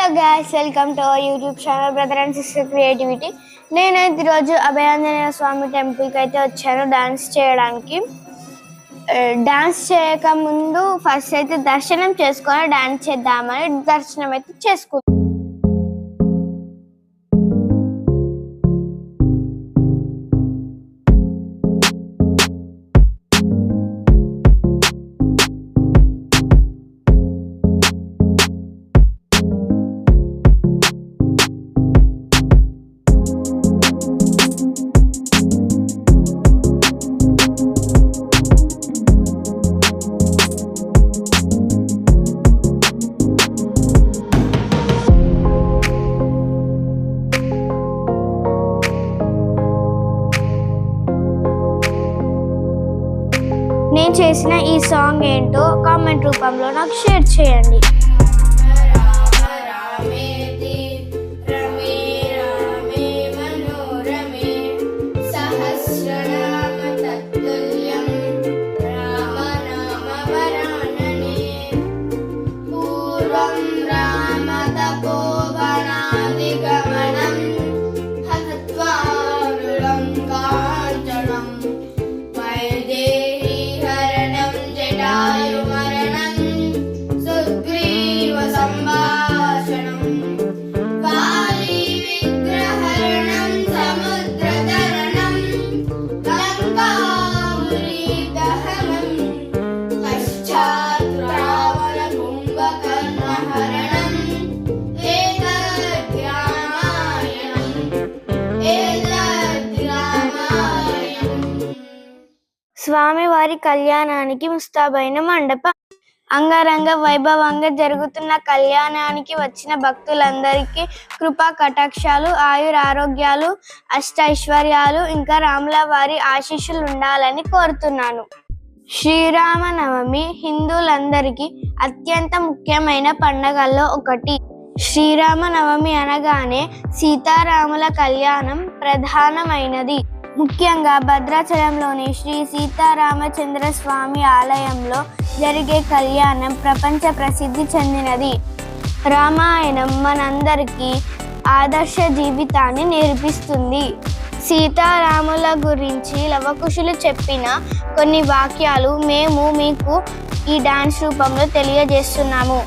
Hello guys, welcome to our YouTube channel brother and sister creativity. నేనైతే ఈరోజు అభయాంజనేయ స్వామి టెంపుల్కి అయితే వచ్చాను డాన్స్ చేయడానికి. డాన్స్ చేయక ముందు ఫస్ట్ అయితే దర్శనం చేసుకొని డాన్స్ చేద్దామని దర్శనం అయితే చేసుకున్నాను. నేను చేసిన ఈ సాంగ్ ఏంటో కామెంట్ రూపంలో నాకు షేర్ చేయండి. స్వామివారి కళ్యాణానికి ముస్తాబైన మండపం. అంగరంగ వైభవంగా జరుగుతున్న కళ్యాణానికి వచ్చిన భక్తులందరికీ కృపా కటాక్షాలు, ఆయురారోగ్యాలు, అష్టైశ్వర్యాలు ఇంకా రాముల వారి ఆశీస్సులు ఉండాలని కోరుతున్నాను. శ్రీరామనవమి హిందువులందరికీ అత్యంత ముఖ్యమైన పండగల్లో ఒకటి. శ్రీరామనవమి అనగానే సీతారాముల కళ్యాణం ప్రధానమైనది. ముఖ్యంగా భద్రాచలంలోని శ్రీ సీతారామచంద్ర స్వామి ఆలయంలో జరిగే కళ్యాణం ప్రపంచ ప్రసిద్ధి చెందినది. రామాయణం మనందరికీ ఆదర్శ జీవితాన్ని నేర్పిస్తుంది. సీతారాముల గురించి లవకుశులు చెప్పిన కొన్ని వాక్యాలు మేము మీకు ఈ డాన్స్ రూపంలో తెలియజేస్తున్నాము.